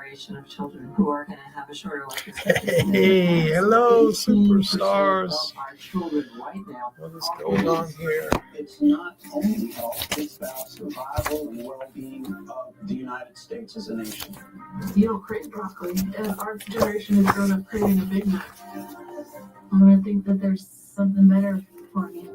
generation of children who are going to have a shorter life expectancy. Hey, hello, superstars. Of our children right now. What is going on here? It's not only health, it's about survival and well-being of the United States as a nation. You don't crave broccoli, and our generation has grown up craving a Big Mac. I'm going to think that there's something better for me.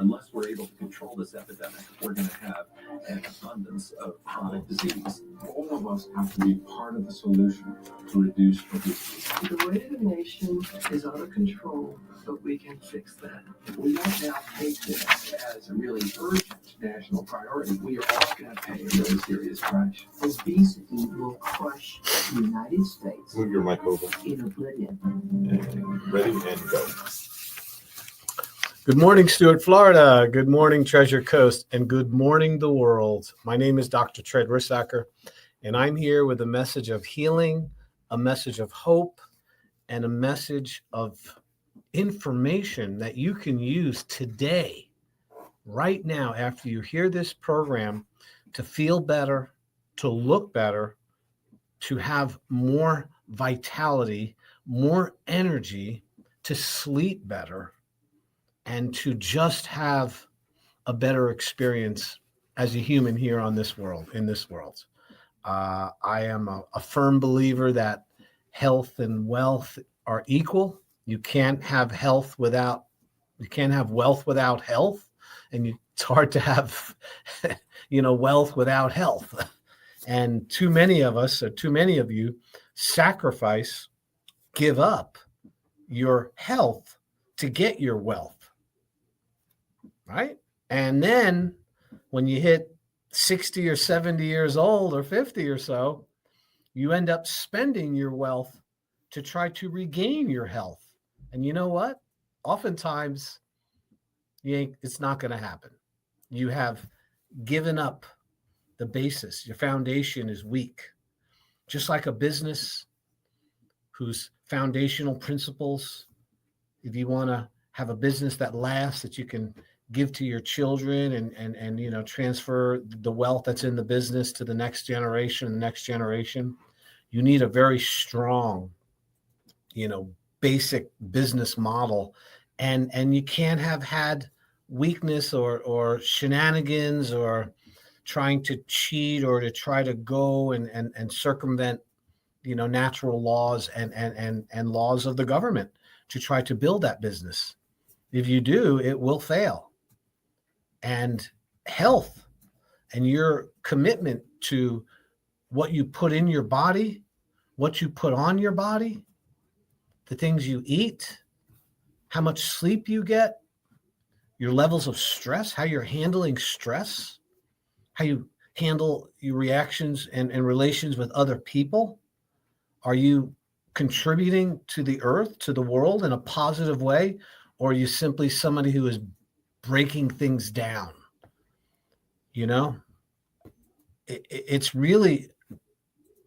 Unless we're able to control this epidemic, we're going to have an abundance of chronic disease. All of us have to be part of the solution to reduce obesity. The weight of the nation is out of control, but we can fix that. We don't now take this as a really urgent national priority. We are all going to pay a really serious price. Obesity will crush the United States Move your mic over. in oblivion. And ready and go. Good morning, Stuart, Florida. Good morning, Treasure Coast. And good morning, the world. My name is Dr. Tred Rissacker, and I'm here with a message of healing, a message of hope, and a message of information that you can use today, right now, after you hear this program, to feel better, to look better, to have more vitality, more energy, to sleep better, and to just have a better experience as a human here on this world, in this world. I am a firm believer that health and wealth are equal. You can't have wealth without health, and it's hard to have, wealth without health. And too many of us, or too many of you, give up your health to get your wealth. Right? And then when you hit 60 or 70 years old or 50 or so, you end up spending your wealth to try to regain your health. And you know what? Oftentimes, it's not going to happen. You have given up the basis. Your foundation is weak. Just like a business whose foundational principles, if you want to have a business that lasts, that you can give to your children and transfer the wealth that's in the business to the next generation, you need a very strong, basic business model. And you can't have had weakness or shenanigans or trying to cheat or to try to go and circumvent, natural laws and laws of the government to try to build that business. If you do, it will fail. And health and your commitment to what you put in your body, what you put on your body, the things you eat, how much sleep you get, your levels of stress, how you're handling stress, how you handle your reactions and relations with other people. Are you contributing to the earth, to the world in a positive way? Or are you simply somebody who is breaking things down? It's really,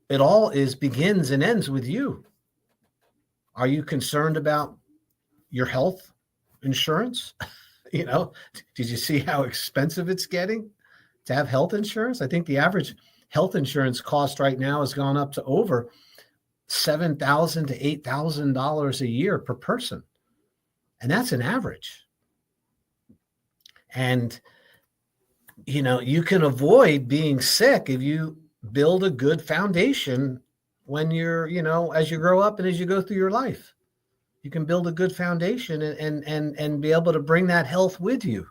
it all begins and ends with you. Are you concerned about your health insurance? Did you see how expensive it's getting to have health insurance? I think the average health insurance cost right now has gone up to over $7,000 to $8,000 a year per person. And that's an average. And, you can avoid being sick if you build a good foundation when you're, as you grow up and as you go through your life. You can build a good foundation and be able to bring that health with you.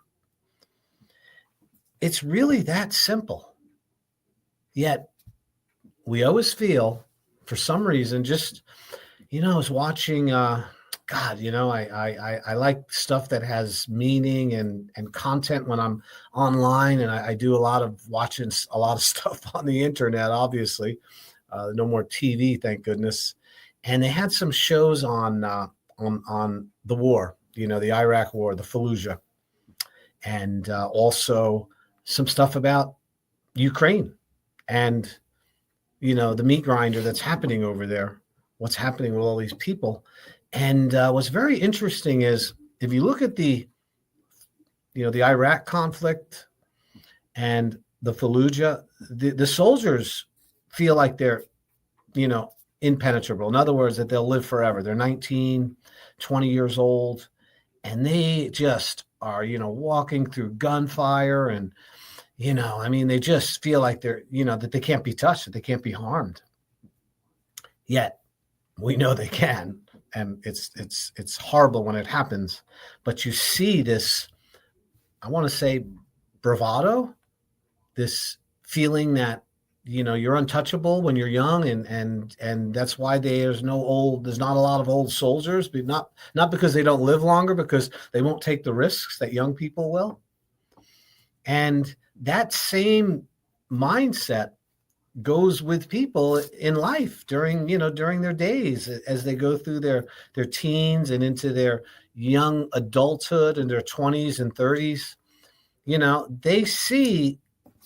It's really that simple. Yet we always feel, for some reason, just, I was watching, I like stuff that has meaning and content when I'm online, and I do watching a lot of stuff on the internet, obviously. No more TV, thank goodness. And they had some shows on the war, the Iraq war, the Fallujah, and also some stuff about Ukraine and, the meat grinder that's happening over there, what's happening with all these people. And what's very interesting is if you look at the Iraq conflict and the Fallujah, the soldiers feel like they're impenetrable. In other words, that they'll live forever. They're 19, 20 years old, and they just are, walking through gunfire and, they just feel like they're, that they can't be touched, that they can't be harmed. Yet we know they can. And it's horrible when it happens, but you see this, I want to say, bravado, this feeling that, you're untouchable when you're young, and that's why there's not a lot of old soldiers, but not because they don't live longer, because they won't take the risks that young people will. And that same mindset goes with people in life during their days, as they go through their teens and into their young adulthood in their 20s and 30s.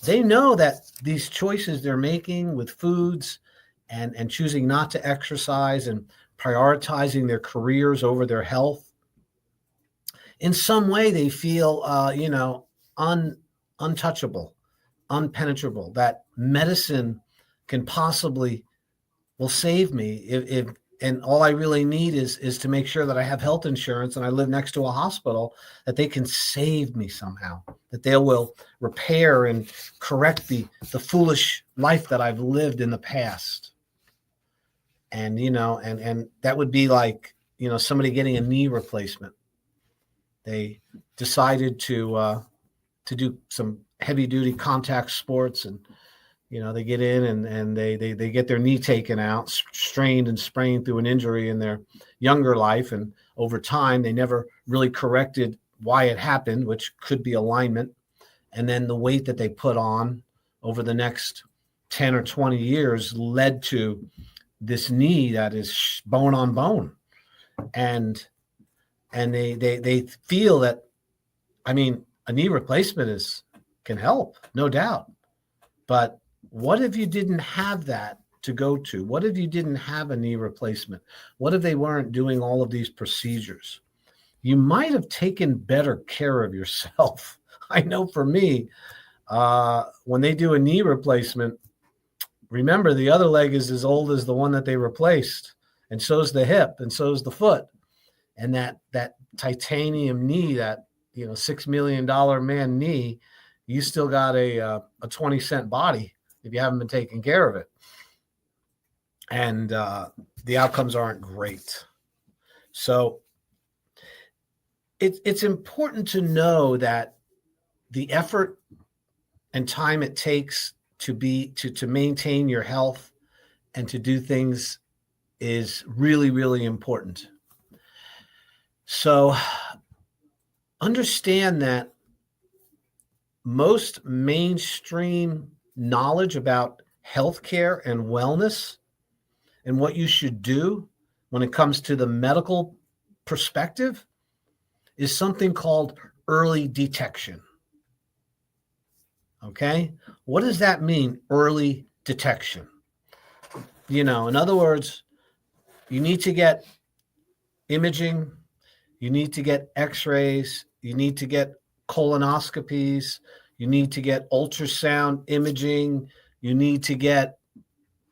They know that these choices they're making with foods and choosing not to exercise and prioritizing their careers over their health, in some way they feel untouchable, unpenetrable, that medicine will save me if and all I really need is to make sure that I have health insurance and I live next to a hospital, that they can save me somehow, that they will repair and correct the foolish life that I've lived in the past. And, and that would be like, somebody getting a knee replacement. They decided to do some heavy duty contact sports, and they get in and they get their knee taken out, strained and sprained through an injury in their younger life. And over time, they never really corrected why it happened, which could be alignment. And then the weight that they put on over the next 10 or 20 years led to this knee that is bone on bone. And they feel that, a knee replacement can help, no doubt. But what if you didn't have that to go to? What if you didn't have a knee replacement? What if they weren't doing all of these procedures? You might have taken better care of yourself. I know for me, when they do a knee replacement, remember the other leg is as old as the one that they replaced, and so is the hip, and so is the foot. And that titanium knee, that $6 million man knee, you still got a 20-cent body if you haven't been taking care of it. And the outcomes aren't great. So it's important to know that the effort and time it takes to maintain your health and to do things is really, really important. So understand that most mainstream knowledge about healthcare and wellness and what you should do when it comes to the medical perspective is something called early detection. Okay? What does that mean, early detection? In other words, you need to get imaging, you need to get x-rays, you need to get colonoscopies, you need to get ultrasound imaging, you need to get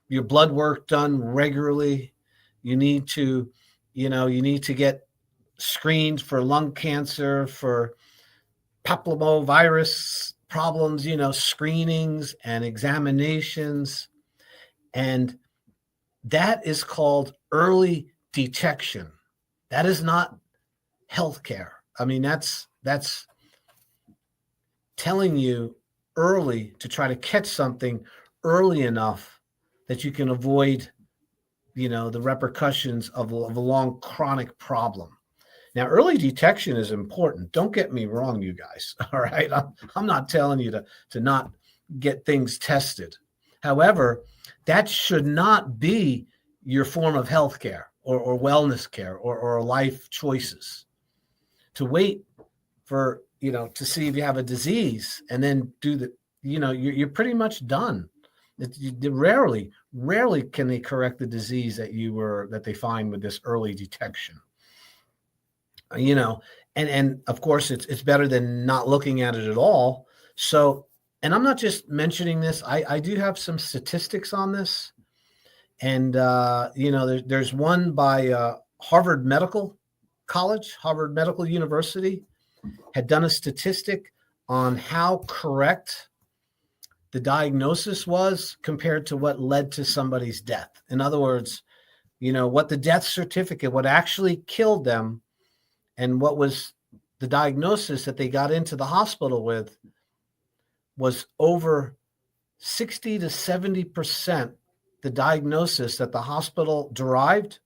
your blood work done regularly, you need to get screened for lung cancer, for papillomavirus problems, screenings and examinations. And that is called early detection. That is not healthcare. That's telling you early to try to catch something early enough that you can avoid, the repercussions of a long chronic problem. Now, early detection is important. Don't get me wrong, you guys. All right. I'm not telling you to not get things tested. However, that should not be your form of health care or wellness care or life choices. To wait for, to see if you have a disease and then you're pretty much done. Rarely can they correct the disease that they find with this early detection. And of course it's better than not looking at it at all. So, and I'm not just mentioning this, I do have some statistics on this. And, there's one by Harvard Medical College, Harvard Medical University, had done a statistic on how correct the diagnosis was compared to what led to somebody's death. In other words, what the death certificate, what actually killed them, and what was the diagnosis that they got into the hospital with was over 60 to 70%. The diagnosis that the hospital derived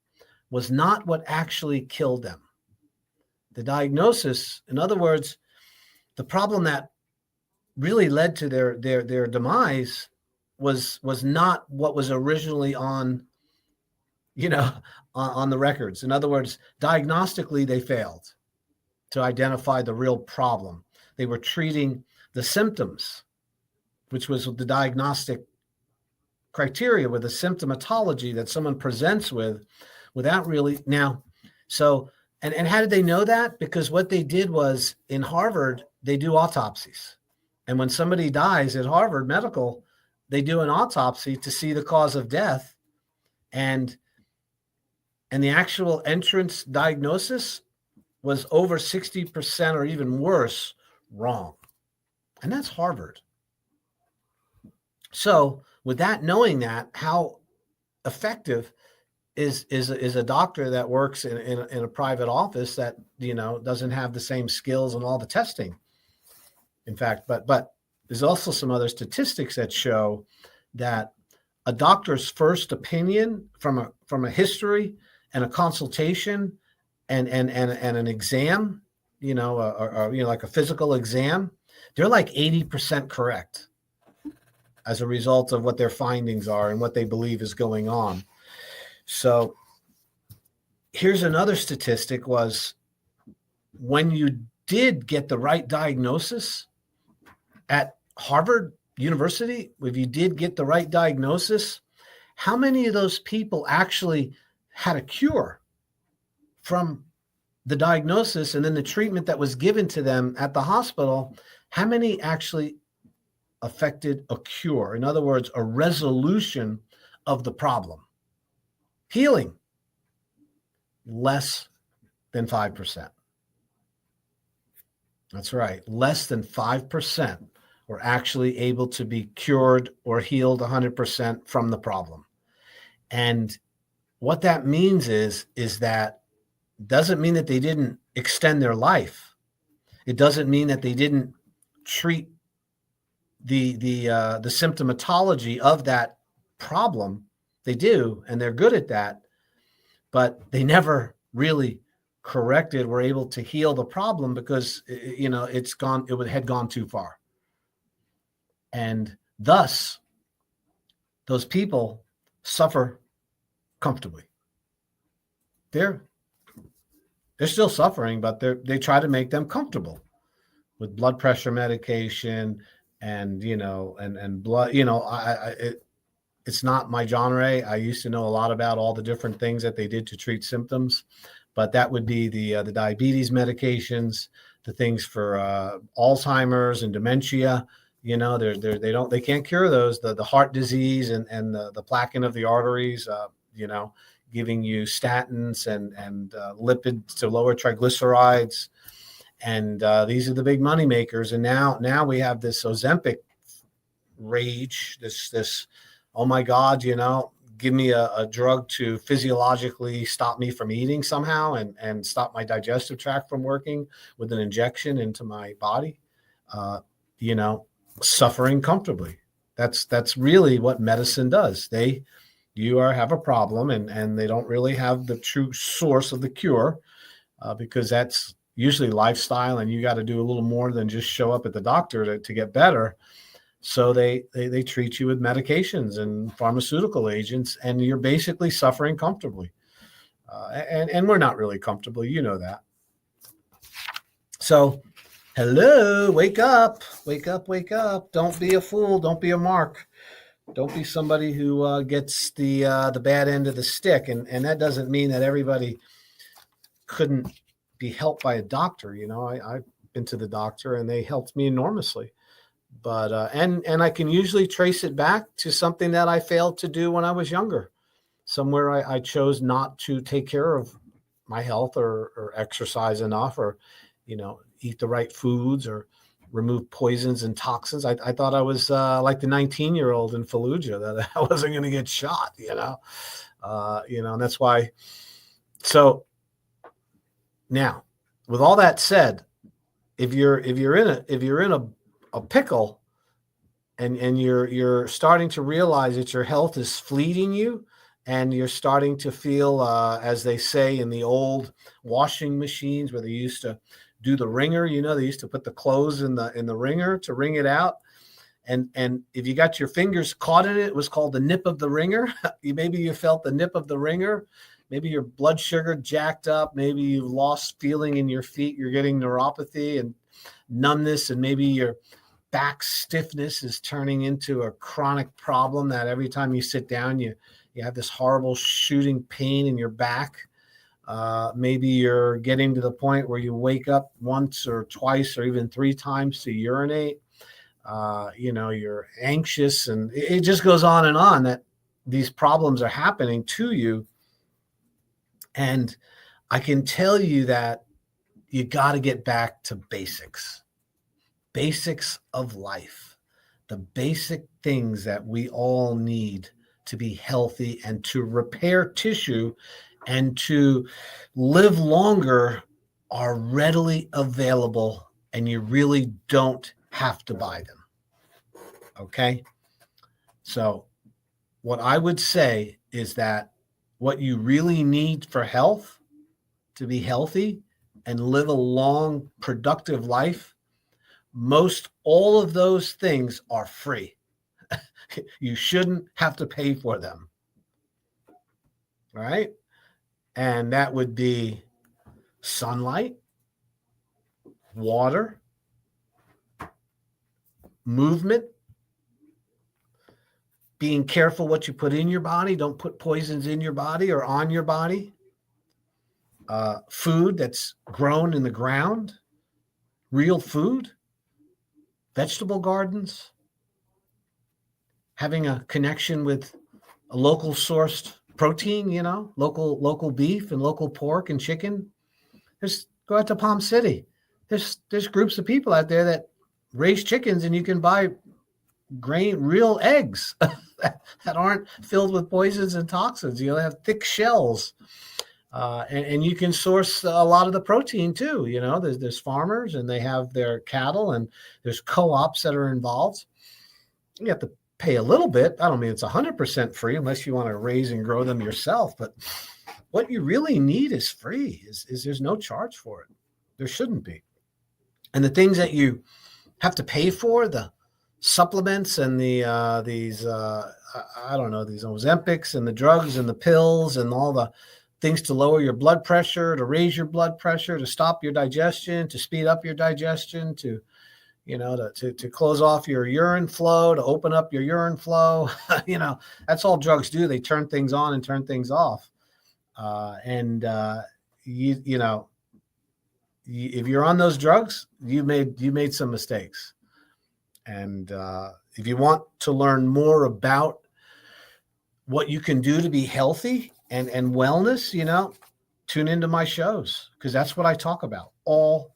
was not what actually killed them. The diagnosis, in other words, the problem that really led to their demise was not what was originally on the records. In other words, diagnostically, they failed to identify the real problem. They were treating the symptoms, which was the diagnostic criteria, with the symptomatology that someone presents with, without really now. So, and how did they know that? Because what they did was, in Harvard, they do autopsies. And when somebody dies at Harvard Medical, they do an autopsy to see the cause of death. And the actual entrance diagnosis was over 60% or even worse wrong. And that's Harvard. So with that, knowing that, how effective is a doctor that works in a private office that, doesn't have the same skills and all the testing. In fact, but there's also some other statistics that show that a doctor's first opinion from a history and a consultation and an exam, or like a physical exam, they're like 80% correct as a result of what their findings are and what they believe is going on. So here's another statistic: was when you did get the right diagnosis at Harvard University, if you did get the right diagnosis, how many of those people actually had a cure from the diagnosis and then the treatment that was given to them at the hospital? How many actually affected a cure? In other words, a resolution of the problem. Healing, less than 5%. That's right. Less than 5% were actually able to be cured or healed 100% from the problem. And what that means is that doesn't mean that they didn't extend their life. It doesn't mean that they didn't treat the symptomatology of that problem. They do, and they're good at that, but they never really were able to heal the problem because, it had gone too far. And thus, those people suffer comfortably. They're still suffering, but they try to make them comfortable with blood pressure medication and blood. It's not my genre. I used to know a lot about all the different things that they did to treat symptoms, but that would be the diabetes medications, the things for Alzheimer's and dementia. They can't cure those. The heart disease and the plaquing of the arteries. Giving you statins and lipids to lower triglycerides, and these are the big money makers. And now we have this Ozempic rage. This oh my God, give me a drug to physiologically stop me from eating somehow and stop my digestive tract from working with an injection into my body. Suffering comfortably. That's really what medicine does. You have a problem and they don't really have the true source of the cure because that's usually lifestyle, and you got to do a little more than just show up at the doctor to get better. So they treat you with medications and pharmaceutical agents, and you're basically suffering comfortably. And we're not really comfortable. You know that. So, hello, wake up, wake up, wake up. Don't be a fool. Don't be a mark. Don't be somebody who gets the bad end of the stick. And that doesn't mean that everybody couldn't be helped by a doctor. I've been to the doctor and they helped me enormously. But and I can usually trace it back to something that I failed to do when I was younger. somewhere I chose not to take care of my health or exercise enough or, eat the right foods or remove poisons and toxins. I thought I was like the 19-year-old in Fallujah, that I wasn't going to get shot, and that's why. So now, with all that said, if you're in a pickle and you're starting to realize that your health is fleeting you, and you're starting to feel, as they say in the old washing machines where they used to do the wringer, they used to put the clothes in the wringer to wring it out. And if you got your fingers caught in it, it was called the nip of the wringer. Maybe you felt the nip of the wringer. Maybe your blood sugar jacked up. Maybe you've lost feeling in your feet. You're getting neuropathy and numbness, and maybe your back stiffness is turning into a chronic problem that every time you sit down, you have this horrible shooting pain in your back. Maybe you're getting to the point where you wake up once or twice or even 3 times to urinate. You're anxious, and it just goes on that these problems are happening to you. And I can tell you that you got to get back to basics of life, the basic things that we all need to be healthy and to repair tissue and to live longer are readily available, and you really don't have to buy them. Okay? So what I would say is that what you really need for health, to be healthy and live a long, productive life, most all of those things are free. You shouldn't have to pay for them. All right? And that would be sunlight, water, movement, being careful what you put in your body. Don't put poisons in your body or on your body. Food that's grown in the ground, real food, vegetable gardens, having a connection with a local sourced protein, local beef and local pork and chicken. Go out to Palm City. There's groups of people out there that raise chickens, and you can buy real eggs that aren't filled with poisons and toxins. They have thick shells. And you can source a lot of the protein too. There's farmers, and they have their cattle, and there's co-ops that are involved. You have to pay a little bit. I don't mean it's 100% free unless you want to raise and grow them yourself. But what you really need is free. Is there's no charge for it. There shouldn't be. And the things that you have to pay for, the supplements and these Ozempics and the drugs and the pills and all the things to lower your blood pressure, to raise your blood pressure, to stop your digestion, to speed up your digestion, to close off your urine flow, to open up your urine flow. That's all drugs do. They turn things on and turn things off. If you're on those drugs, you made some mistakes. And if you want to learn more about what you can do to be healthy and wellness, tune into my shows, because that's what I talk about all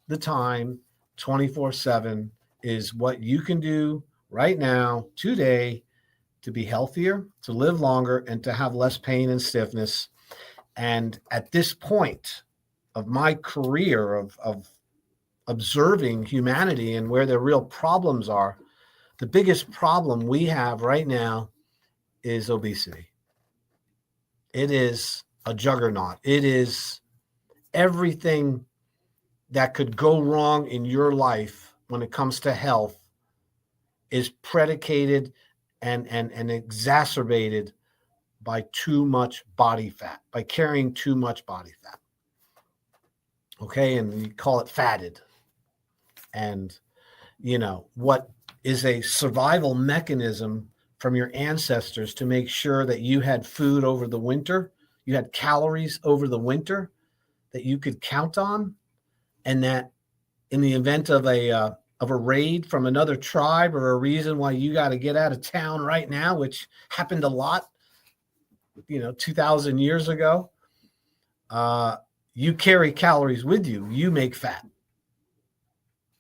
the time, 24/7, is what you can do right now, today, to be healthier, to live longer, and to have less pain and stiffness. And at this point of my career of observing humanity and where the real problems are, the biggest problem we have right now is obesity. It is a juggernaut. It is everything that could go wrong in your life when it comes to health is predicated and exacerbated by too much body fat, by carrying too much body fat. Okay, and you call it fatted. And, what is a survival mechanism from your ancestors to make sure that you had food over the winter, you had calories over the winter that you could count on, and that in the event of a raid from another tribe or a reason why you got to get out of town right now, which happened a lot 2,000 years ago, you carry calories with you. You make fat.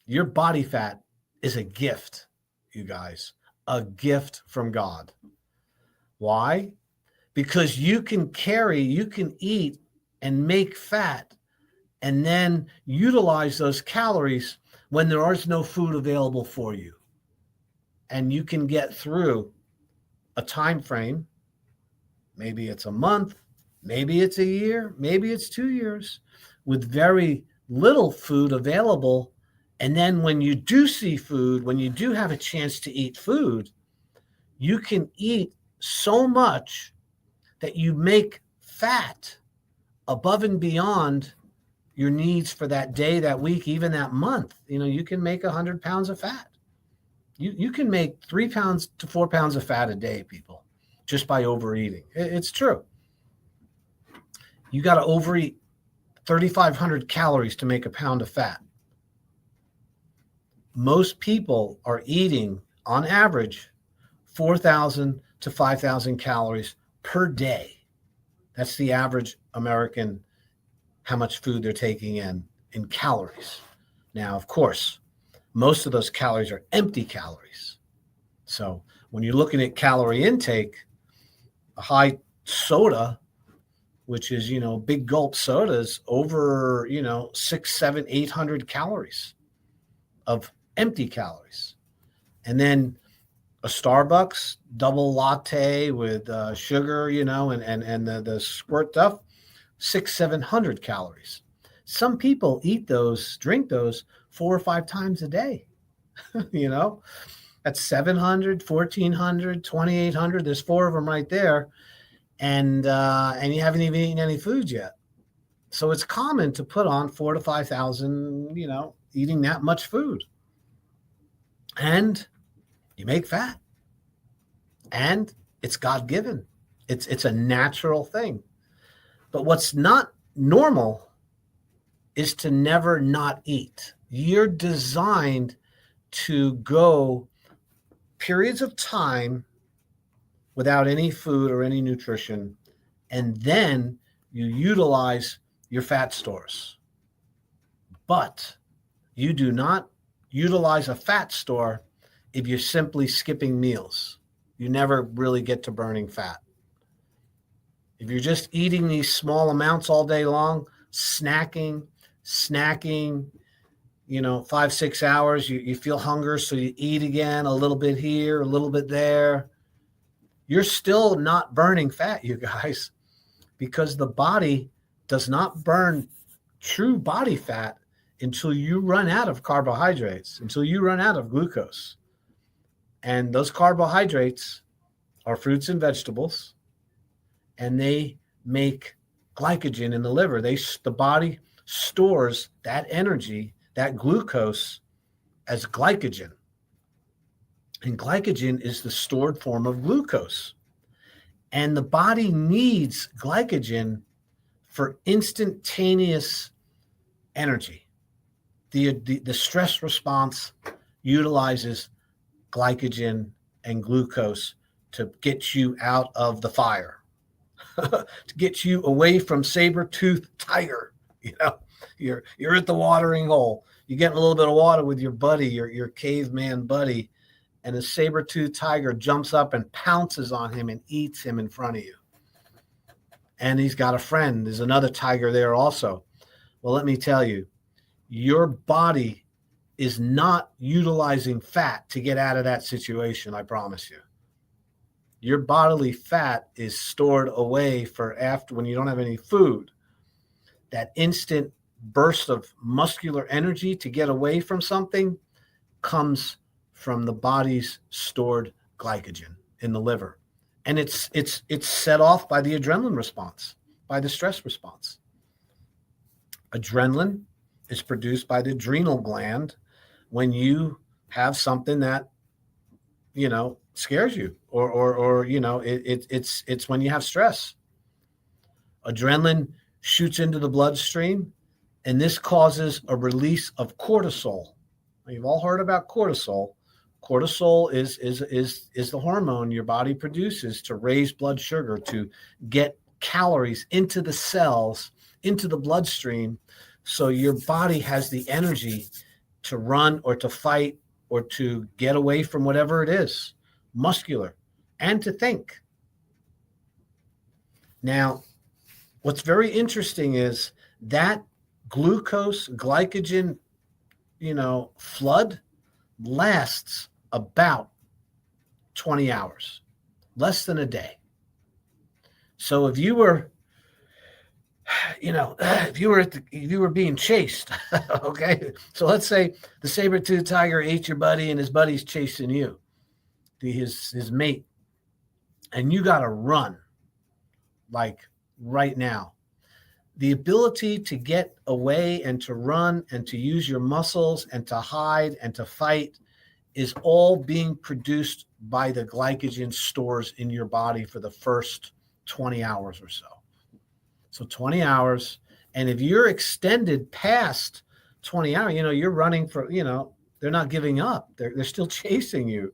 Your body fat is a gift, you guys, a gift from God. Why? Because you can eat and make fat and then utilize those calories when there is no food available for you. And you can get through a time frame. Maybe it's a month, maybe it's a year, maybe it's 2 years with very little food available. And then when you do see food, when you do have a chance to eat food, you can eat so much that you make fat above and beyond your needs for that day, that week, even that month. You can make 100 pounds of fat. You can make 3 pounds to 4 pounds of fat a day, people, just by overeating. It's true. You got to overeat 3,500 calories to make a pound of fat. Most people are eating, on average, 4,000 to 5,000 calories per day. That's the average American, how much food they're taking in calories. Now, of course, most of those calories are empty calories. So when you're looking at calorie intake, a high soda, which is, big gulp sodas, over, 600, 700, 800 calories of empty calories. And then a Starbucks double latte with sugar, and the squirt stuff, 600, 700 calories. Some people eat those, drink those 4 or 5 times a day. That's 700, 1,400, 2,800. There's 4 of them right there. And you haven't even eaten any food yet. So it's common to put on 4,000 to 5,000, eating that much food. And you make fat. And it's God-given. It's a natural thing. But what's not normal is to never not eat. You're designed to go periods of time without any food or any nutrition, and then you utilize your fat stores. But you do not utilize a fat store if you're simply skipping meals. You never really get to burning fat. If you're just eating these small amounts all day long, snacking, 5, 6 hours, you feel hunger, so you eat again, a little bit here, a little bit there. You're still not burning fat, you guys, because the body does not burn true body fat until you run out of carbohydrates, until you run out of glucose. And those carbohydrates are fruits and vegetables, and they make glycogen in the liver. The body stores that energy, that glucose, as glycogen. And glycogen is the stored form of glucose. And the body needs glycogen for instantaneous energy. The stress response utilizes glycogen and glucose to get you out of the fire, to get you away from saber-toothed tiger. You're at the watering hole. You're getting a little bit of water with your buddy, your caveman buddy, and a saber-toothed tiger jumps up and pounces on him and eats him in front of you. And he's got a friend. There's another tiger there also. Well, let me tell you, your body is not utilizing fat to get out of that situation, I promise you. Your bodily fat is stored away for after, when you don't have any food. That instant burst of muscular energy to get away from something comes from the body's stored glycogen in the liver. And it's set off by the adrenaline response, by the stress response. Adrenaline is produced by the adrenal gland when you have something that, scares you, or it's when you have stress. Adrenaline shoots into the bloodstream, and this causes a release of cortisol. Now, you've all heard about cortisol. Cortisol is the hormone your body produces to raise blood sugar, to get calories into the cells, into the bloodstream, so your body has the energy to run or to fight or to get away from whatever it is, muscular, and to think. Now, what's very interesting is that glucose, glycogen, flood lasts about 20 hours, less than a day. So if you were, if you were being chased, okay. So let's say the saber-toothed tiger ate your buddy and his buddy's chasing you, his mate, and you got to run like right now. The ability to get away and to run and to use your muscles and to hide and to fight is all being produced by the glycogen stores in your body for the first 20 hours or so. So 20 hours. And if you're extended past 20 hours, you're running for, they're not giving up. They're still chasing you.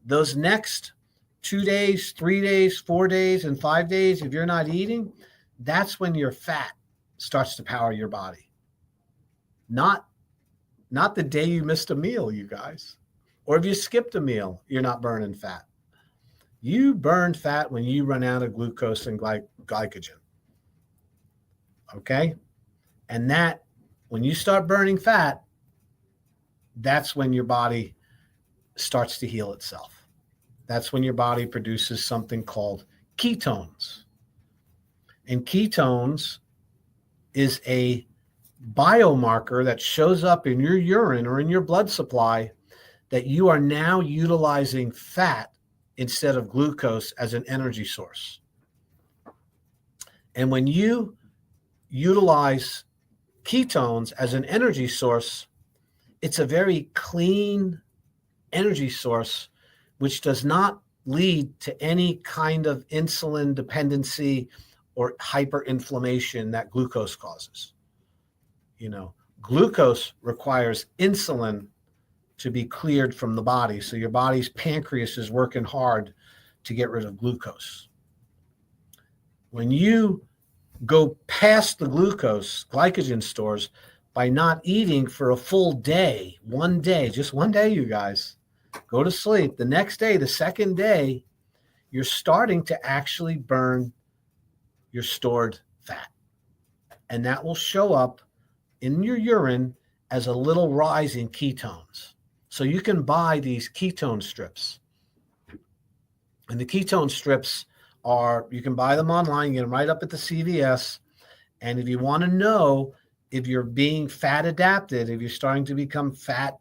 Those next 2 days, 3 days, 4 days, and 5 days, if you're not eating, that's when your fat starts to power your body. Not the day you missed a meal, you guys. Or if you skipped a meal, you're not burning fat. You burn fat when you run out of glucose and glycogen. Okay? And that, when you start burning fat, that's when your body starts to heal itself. That's when your body produces something called ketones. And ketones is a biomarker that shows up in your urine or in your blood supply that you are now utilizing fat instead of glucose as an energy source. And when you utilize ketones as an energy source, it's a very clean energy source, which does not lead to any kind of insulin dependency or hyperinflammation that glucose causes. Glucose requires insulin to be cleared from the body. So your body's pancreas is working hard to get rid of glucose. When you go past the glycogen stores by not eating for a full day, just one day, you guys, go to sleep. The next day, the second day, you're starting to actually burn your stored fat. And that will show up in your urine as a little rise in ketones. So you can buy these ketone strips. And the ketone strips you can buy them online, you get them right up at the CVS. And if you want to know if you're being fat adapted, if you're starting to become fat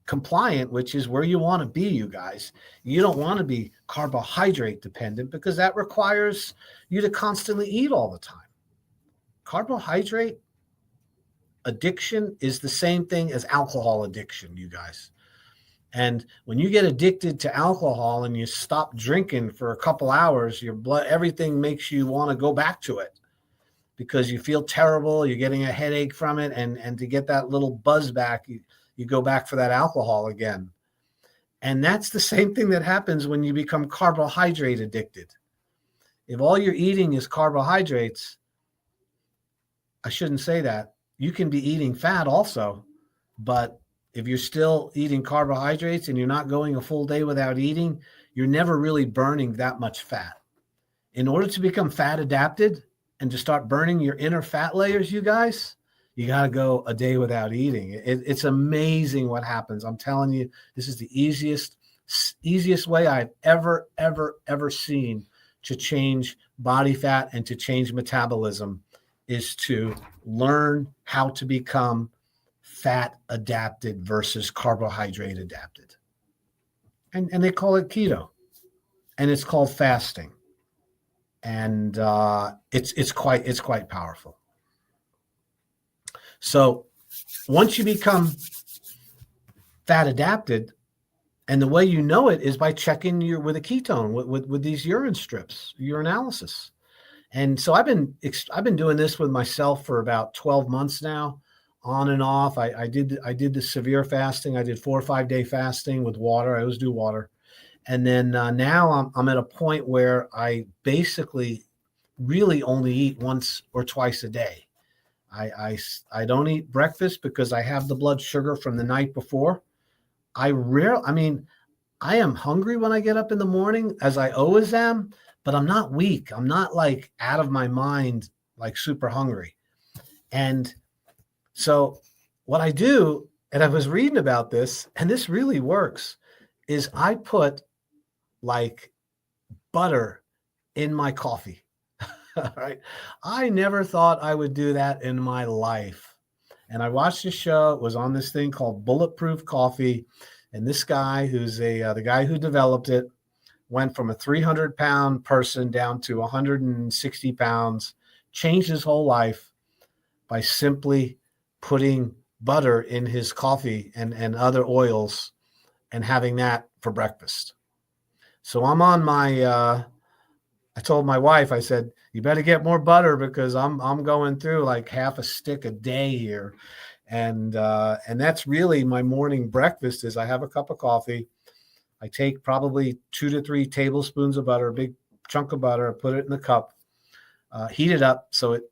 compliant, which is where you want to be, you guys. You don't want to be carbohydrate dependent because that requires you to constantly eat all the time. Carbohydrate addiction is the same thing as alcohol addiction, you guys. And when you get addicted to alcohol and you stop drinking for a couple hours, your blood, everything makes you want to go back to it because you feel terrible. You're getting a headache from it. And to get that little buzz back, you go back for that alcohol again. And that's the same thing that happens when you become carbohydrate addicted. If all you're eating is carbohydrates, I shouldn't say that. You can be eating fat also, but if you're still eating carbohydrates and you're not going a full day without eating, you're never really burning that much fat. In order to become fat adapted and to start burning your inner fat layers, you guys, you got to go a day without eating. It's amazing what happens. I'm telling you, this is the easiest way I've ever seen to change body fat and to change metabolism is to learn how to become fat adapted versus carbohydrate adapted. And they call it keto. And it's called fasting. And it's quite powerful. So once you become fat adapted, and the way you know it is by checking with a ketone with these urine strips, urinalysis. And so I've been doing this with myself for about 12 months now on and off. I did the severe fasting. I did 4 or 5 day fasting with water. I always do water. And then now I'm at a point where I basically really only eat once or twice a day. I don't eat breakfast because I have the blood sugar from the night before. I mean, I am hungry when I get up in the morning, as I always am, but I'm not weak. I'm not like out of my mind, like super hungry. And so what I do, and I was reading about this, and this really works, is I put like butter in my coffee. Right? I never thought I would do that in my life. And I watched a show. It was on this thing called Bulletproof Coffee. And this guy, who's the guy who developed it, went from a 300-pound person down to 160 pounds, changed his whole life by simply putting butter in his coffee and other oils and having that for breakfast. So I'm on my I told my wife, I said, you better get more butter because I'm going through like half a stick a day here. And that's really my morning breakfast. Is I have a cup of coffee. I take probably 2 to 3 tablespoons of butter, a big chunk of butter, put it in the cup, heat it up so it,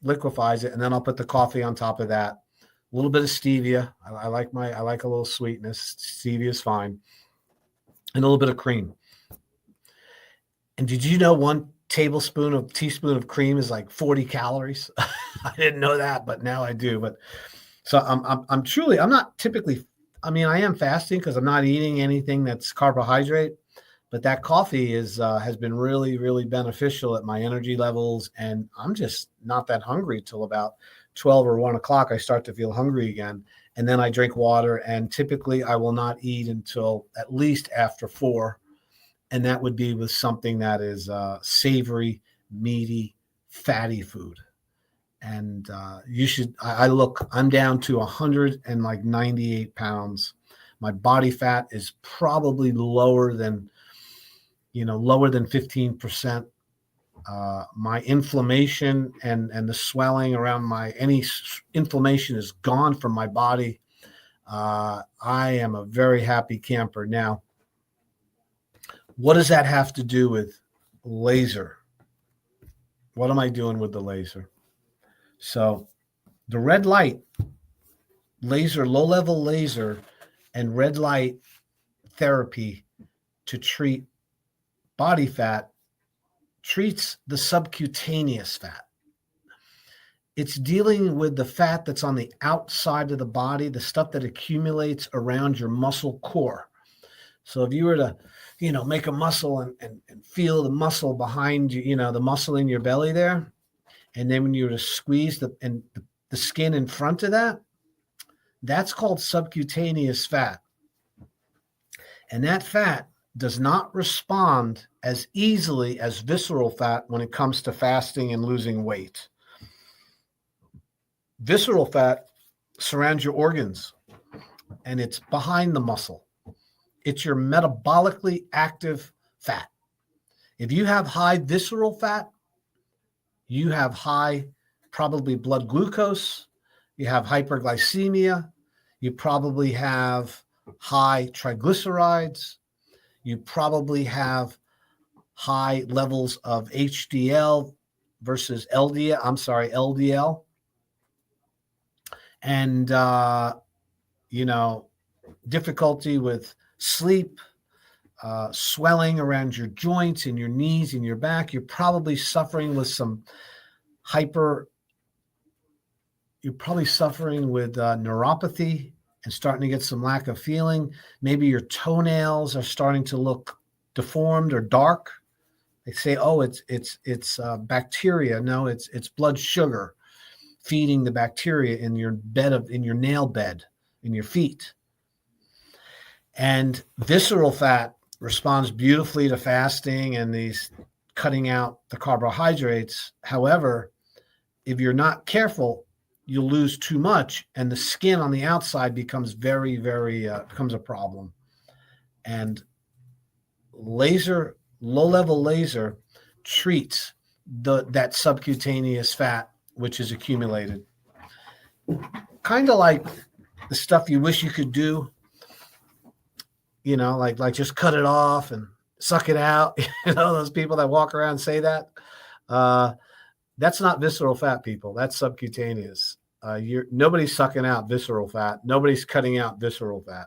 liquefies it. And then I'll put the coffee on top of that. A little bit of stevia. I like a little sweetness. Stevia is fine. And a little bit of cream. And did you know 1 teaspoon of cream is like 40 calories? I didn't know that, but now I do. But so I'm not typically, I am fasting because I'm not eating anything that's carbohydrate, but that coffee has been really, really beneficial at my energy levels. And I'm just not that hungry till about 12 or 1 o'clock. I start to feel hungry again. And then I drink water, and typically I will not eat until at least after 4. And that would be with something that is savory, meaty, fatty food. And I'm down to 198 pounds. My body fat is probably lower than 15%. My inflammation and the swelling around any inflammation is gone from my body. I am a very happy camper. Now, what does that have to do with laser? What am I doing with the laser? So the red light laser, low-level laser, and red light therapy to treat body fat treats the subcutaneous fat. It's dealing with the fat that's on the outside of the body, the stuff that accumulates around your muscle core. So if you were to make a muscle and feel the muscle behind you, the muscle in your belly there. And then when you were to squeeze the skin in front of that, that's called subcutaneous fat. And that fat does not respond as easily as visceral fat when it comes to fasting and losing weight. Visceral fat surrounds your organs, and it's behind the muscle. It's your metabolically active fat. If you have high visceral fat, you have high probably blood glucose, you have hyperglycemia, you probably have high triglycerides, you probably have high levels of HDL versus LDL. And, difficulty with sleep, swelling around your joints and your knees and your back. You're probably suffering with neuropathy and starting to get some lack of feeling. Maybe your toenails are starting to look deformed or dark. They say, oh, it's bacteria. No, it's blood sugar feeding the bacteria in your nail bed, in your feet. And visceral fat responds beautifully to fasting and these cutting out the carbohydrates. However, if you're not careful, you'll lose too much, and the skin on the outside becomes very, very becomes a problem. And low-level laser treats that subcutaneous fat which is accumulated. kind of like the stuff you wish you could do, like just cut it off and suck it out. Those people that walk around and say that. That's not visceral fat, people. That's subcutaneous. Nobody's sucking out visceral fat. Nobody's cutting out visceral fat.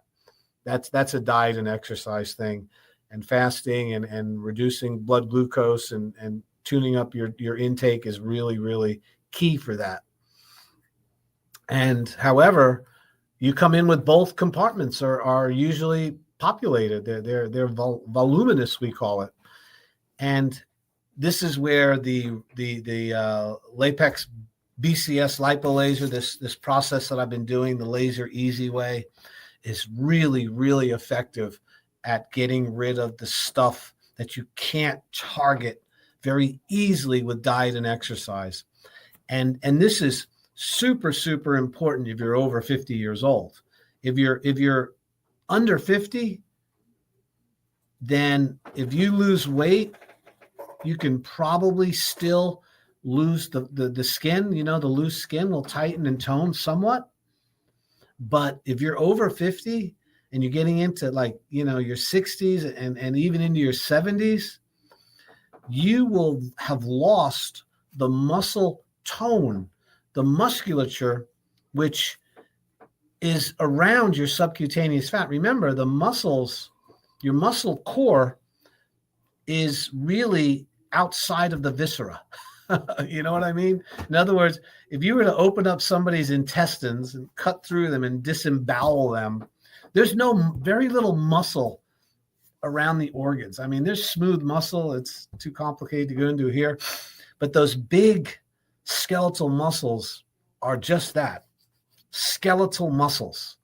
That's a diet and exercise thing, and fasting and reducing blood glucose and tuning up your intake is really, really key for that. And however, you come in with both compartments are usually populated. They're voluminous, we call it. And this is where the Lapex BCS lipolaser, this process that I've been doing, the laser easy way, is really, really effective at getting rid of the stuff that you can't target very easily with diet and exercise. And this is super, super important if you're over 50 years old. If you're under 50, then if you lose weight, you can probably still lose the skin. The loose skin will tighten and tone somewhat. But if you're over 50 and you're getting into your 60s and even into your 70s, you will have lost the muscle tone, the musculature, which is around your subcutaneous fat. Remember, the muscles, your muscle core is really outside of the viscera. You know what I mean? In other words, if you were to open up somebody's intestines and cut through them and disembowel them, there's very little muscle around the organs. I mean, there's smooth muscle. It's too complicated to go into here. But those big skeletal muscles are just that, skeletal muscles.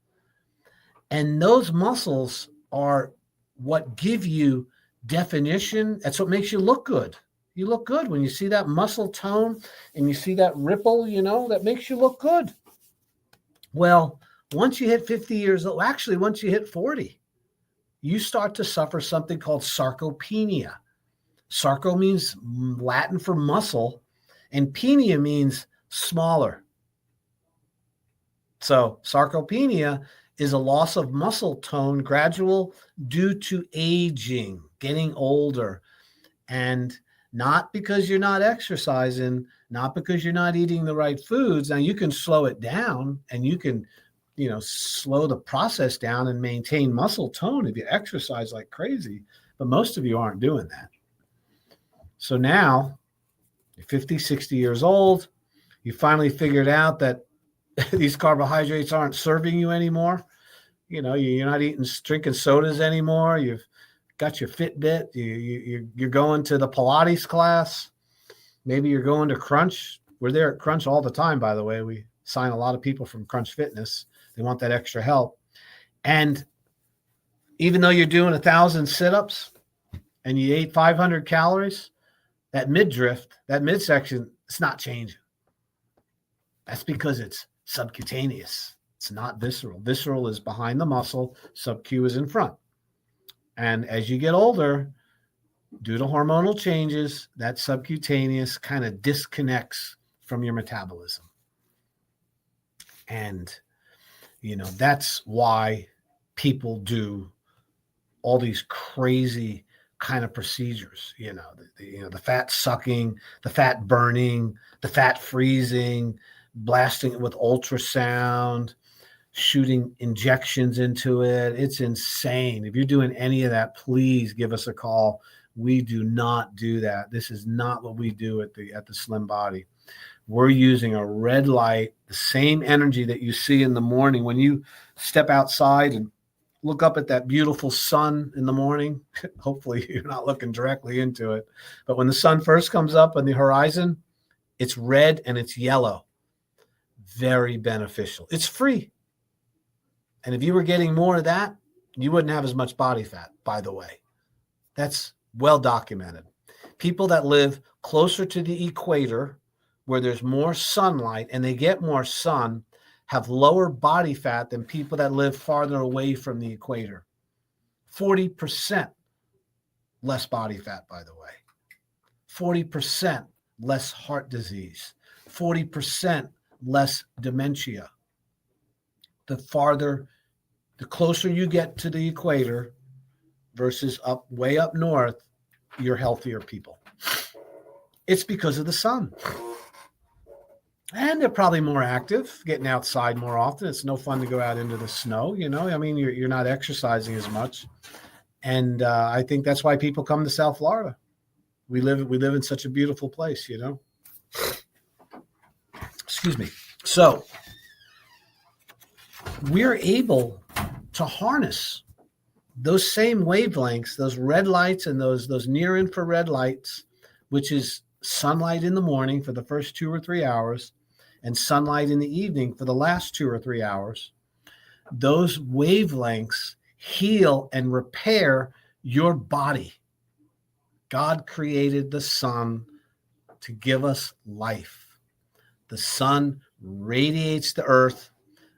And those muscles are what give you definition. That's what makes you look good. You look good when you see that muscle tone and you see that ripple, that makes you look good. Well, once you hit 50 years old, actually, once you hit 40, you start to suffer something called sarcopenia. Sarco means Latin for muscle, and penia means smaller. So sarcopenia is a loss of muscle tone, gradual due to aging, getting older, and not because you're not exercising, not because you're not eating the right foods. Now you can slow it down and you can, slow the process down and maintain muscle tone if you exercise like crazy. But most of you aren't doing that. So now you're 50, 60 years old. You finally figured out that these carbohydrates aren't serving you anymore. You're not drinking sodas anymore. You've got your Fitbit. You're going to the Pilates class. Maybe you're going to Crunch. We're there at Crunch all the time, by the way. We sign a lot of people from Crunch Fitness. They want that extra help. And even though you're doing 1,000 sit-ups and you ate 500 calories, that midriff, that midsection, it's not changing. That's because it's subcutaneous. It's not visceral. Visceral is behind the muscle. Sub-Q is in front. And as you get older, due to hormonal changes, that subcutaneous kind of disconnects from your metabolism. And, that's why people do all these crazy kind of procedures, the fat sucking, the fat burning, the fat freezing, blasting it with ultrasound, shooting injections into it. It's insane. If you're doing any of that, please give us a call. We do not do that. This is not what we do at the Slim Body. We're using a red light, the same energy that you see in the morning when you step outside and look up at that beautiful sun in the morning. Hopefully you're not looking directly into it. But when the sun first comes up on the horizon, it's red and it's yellow. Very beneficial. It's free. And if you were getting more of that, you wouldn't have as much body fat, by the way. That's well documented. People that live closer to the equator, where there's more sunlight and they get more sun, have lower body fat than people that live farther away from the equator. 40% less body fat, by the way. 40% less heart disease. 40% less dementia. The closer you get to the equator versus way up north, you're healthier people. It's because of the sun. And they're probably more active, getting outside more often. It's no fun to go out into the snow, I mean, you're not exercising as much. And I think that's why people come to South Florida. We live in such a beautiful place, Excuse me. So we're able to harness those same wavelengths, those red lights and those near infrared lights, which is sunlight in the morning for the first 2 or 3 hours and sunlight in the evening for the last 2 or 3 hours. Those wavelengths heal and repair your body. God created the sun to give us life. The sun radiates the earth.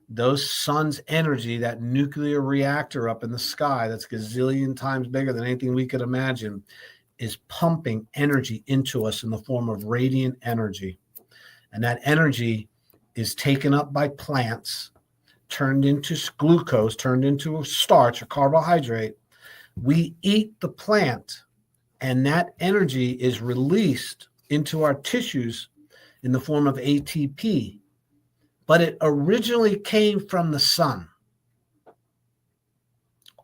Those sun's energy, that nuclear reactor up in the sky that's gazillion times bigger than anything we could imagine, is pumping energy into us in the form of radiant energy. And that energy is taken up by plants, turned into glucose, turned into a starch, a carbohydrate. We eat the plant, and that energy is released into our tissues in the form of ATP. But it originally came from the sun.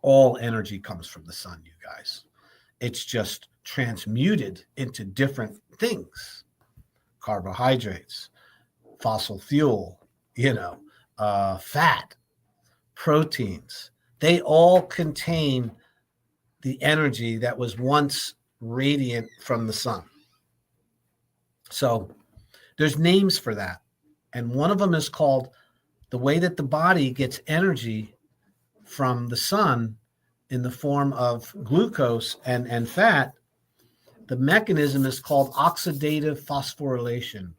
All energy comes from the sun, you guys. It's just transmuted into different things. Carbohydrates, fossil fuel, fat, proteins. They all contain the energy that was once radiant from the sun. So there's names for that. And one of them is called the way that the body gets energy from the sun in the form of glucose and fat. The mechanism is called oxidative phosphorylation.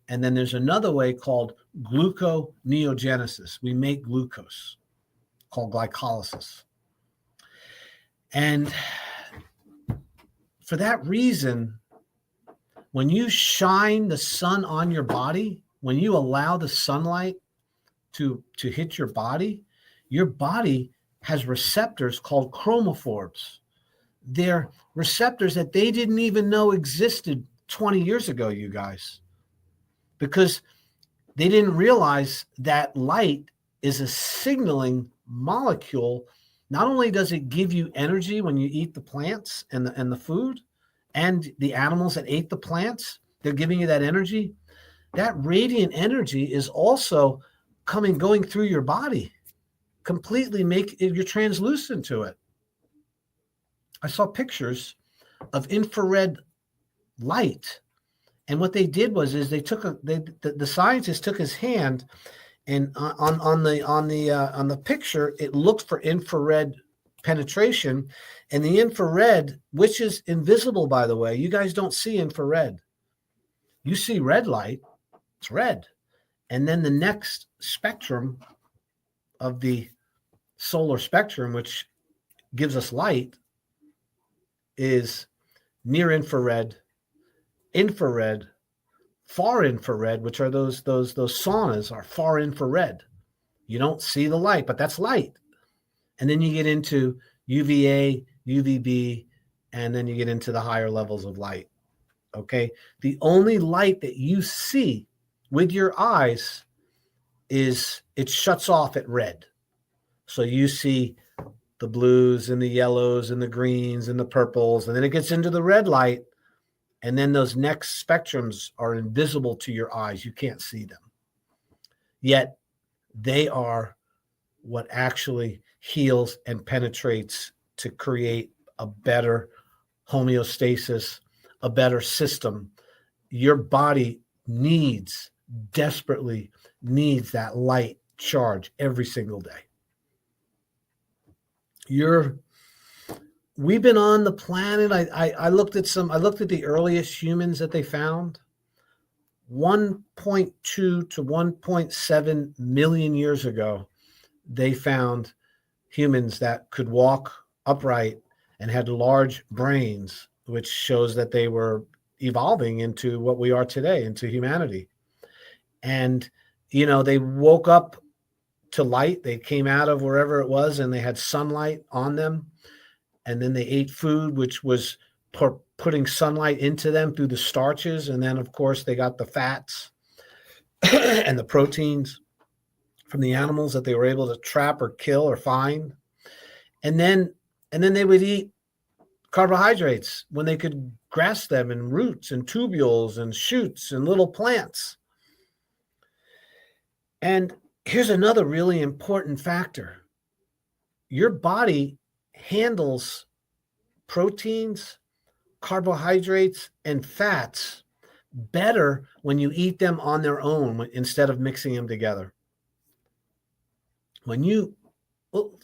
And then there's another way called gluconeogenesis. We make glucose, called glycolysis. And for that reason, when you shine the sun on your body, when you allow the sunlight to hit your body has receptors called chromophores. They're receptors that they didn't even know existed 20 years ago, you guys, because they didn't realize that light is a signaling molecule. Not only does it give you energy when you eat the plants and the food and the animals that ate the plants, they're giving you that energy. That radiant energy is also going through your body, completely you're translucent to it. I saw pictures of infrared light, and what they did was they took the scientist took his hand, and on the picture it looked for infrared penetration, and the infrared, which is invisible, by the way, you guys don't see infrared. You see red light, it's red. And then the next spectrum of the solar spectrum, which gives us light, is near infrared, infrared, far infrared, which are those saunas are far infrared. You don't see the light, but that's light. And then you get into UVA, UVB, and then you get into the higher levels of light. Okay. The only light that you see with your eyes is it shuts off at red. So you see the blues and the yellows and the greens and the purples, and then it gets into the red light. And then those next spectrums are invisible to your eyes. You can't see them. Yet they are what actually heals and penetrates to create a better homeostasis, a better system. Your body desperately needs that light charge every single day. We've been on the planet. I looked at the earliest humans that they found. 1.2 to 1.7 million years ago, they found humans that could walk upright and had large brains, which shows that they were evolving into what we are today, into humanity. And, they woke up to light. They came out of wherever it was and they had sunlight on them. And then they ate food, which was putting sunlight into them through the starches. And then, of course, they got the fats and the proteins from the animals that they were able to trap or kill or find. And then they would eat carbohydrates when they could grasp them in roots and tubules and shoots and little plants. And here's another really important factor. Your body handles proteins, carbohydrates, and fats better when you eat them on their own instead of mixing them together. When you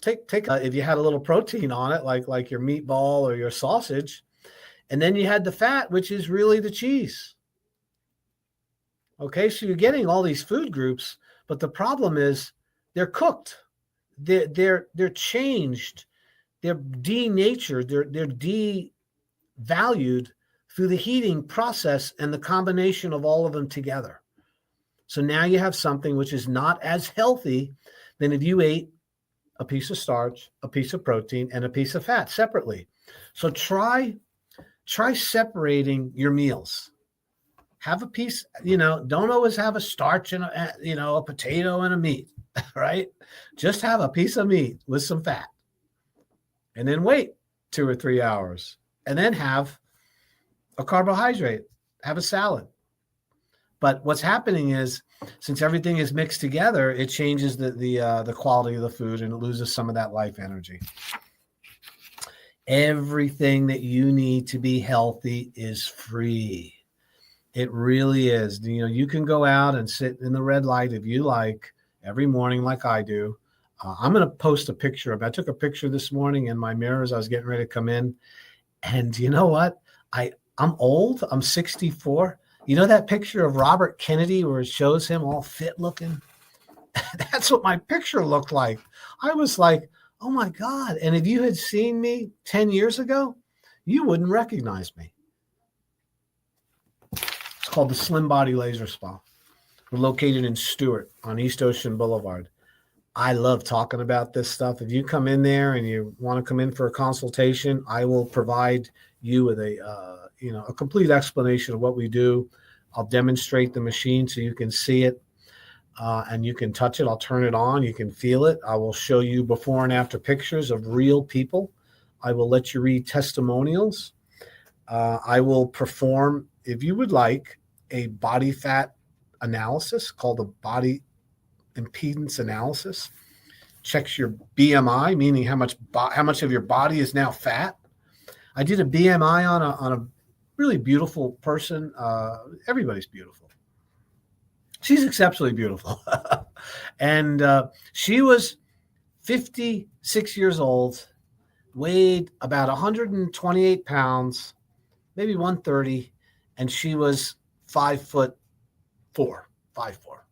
take if you had a little protein on it, like your meatball or your sausage, and then you had the fat, which is really the cheese. Okay, so you're getting all these food groups, but the problem is they're cooked, they're changed, they're denatured, they're devalued through the heating process and the combination of all of them together. So now you have something which is not as healthy than if you ate a piece of starch, a piece of protein, and a piece of fat separately. So try separating your meals. Have a piece, don't always have a starch and a potato and a meat, right? Just have a piece of meat with some fat. And then wait 2 or 3 hours. And then have a carbohydrate, have a salad. But what's happening is, since everything is mixed together, it changes the quality of the food and it loses some of that life energy. Everything that you need to be healthy is free. It really is. You can go out and sit in the red light if you like every morning like I do. I'm going to post a picture of it. I took a picture this morning in my mirror as I was getting ready to come in. And you know what? I'm old. I'm 64. You know that picture of Robert Kennedy where it shows him all fit looking? That's what my picture looked like. I was like, oh my God. And if you had seen me 10 years ago, you wouldn't recognize me. It's called the Slim Body Laser Spa. We're located in Stewart on East Ocean Boulevard. I love talking about this stuff. If you come in there and you want to come in for a consultation, I will provide you with a complete explanation of what we do. I'll demonstrate the machine so you can see it and you can touch it. I'll turn it on. You can feel it. I will show you before and after pictures of real people. I will let you read testimonials. I will perform, if you would like, a body fat analysis called the body impedance analysis. Checks your BMI, meaning how much of your body is now fat. I did a BMI on a really beautiful person. Everybody's beautiful. She's exceptionally beautiful. And she was 56 years old, weighed about 128 pounds, maybe 130, and she was 5'4".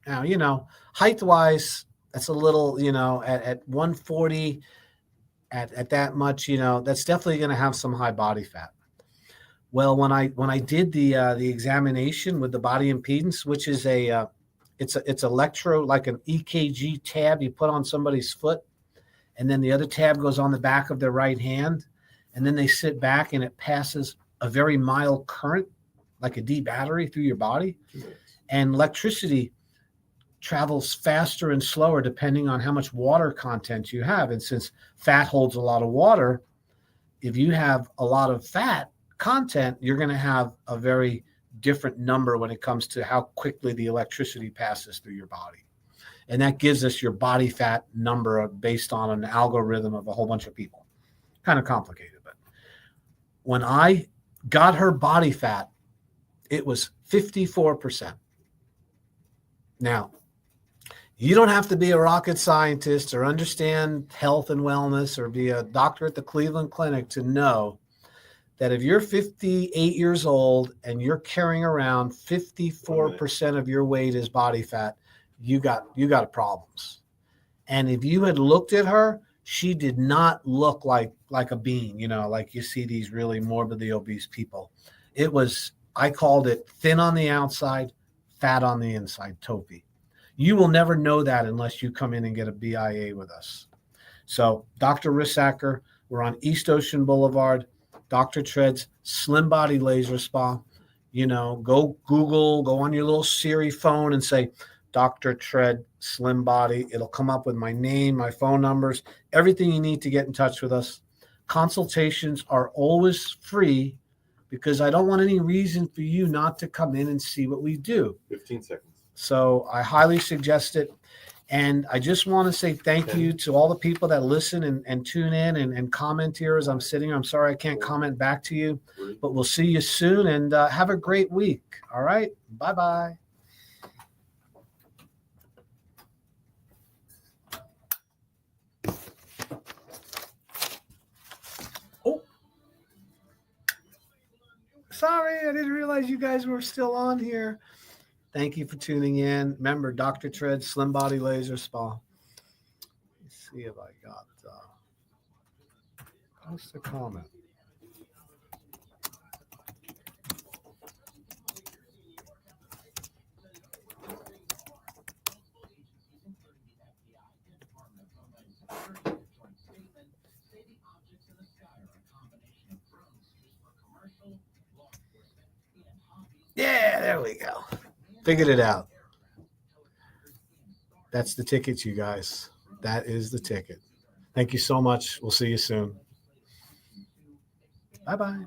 Now, height-wise, that's a little, at 140, at that much, that's definitely going to have some high body fat. Well, when I did the examination with the body impedance, which is it's electro, like an EKG tab you put on somebody's foot, and then the other tab goes on the back of their right hand, and then they sit back and it passes a very mild current, like a D battery, through your body, and electricity travels faster and slower depending on how much water content you have. And since fat holds a lot of water, if you have a lot of fat content, you're going to have a very different number when it comes to how quickly the electricity passes through your body. And that gives us your body fat number based on an algorithm of a whole bunch of people. Kind of complicated, but when I got her body fat, it was 54%. Now, you don't have to be a rocket scientist or understand health and wellness or be a doctor at the Cleveland Clinic to know that if you're 58 years old and you're carrying around 54% of your weight as body fat, you got problems. And if you had looked at her, she did not look like a bean, like you see these really morbidly obese people. It was, I called it thin on the outside, fat on the inside, Topi. You will never know that unless you come in and get a BIA with us. So Dr. Rissacker, we're on East Ocean Boulevard, Dr. Treds, Slim Body Laser Spa. You know, go Google, go on your little Siri phone and say, Dr. Tred Slim Body. It'll come up with my name, my phone numbers, everything you need to get in touch with us. Consultations are always free because I don't want any reason for you not to come in and see what we do. 15 seconds. So I highly suggest it. And I just want to say thank you to all the people that listen and tune in and comment here as I'm sitting here. I'm sorry I can't comment back to you, but we'll see you soon and have a great week. All right. Bye-bye. Oh, sorry. I didn't realize you guys were still on here. Thank you for tuning in. Remember, Dr. Tred, Slim Body Laser Spa. Let's see if I got post a comment. Yeah, there we go. Figured it out. That's the ticket, you guys. That is the ticket. Thank you so much. We'll see you soon. Bye-bye.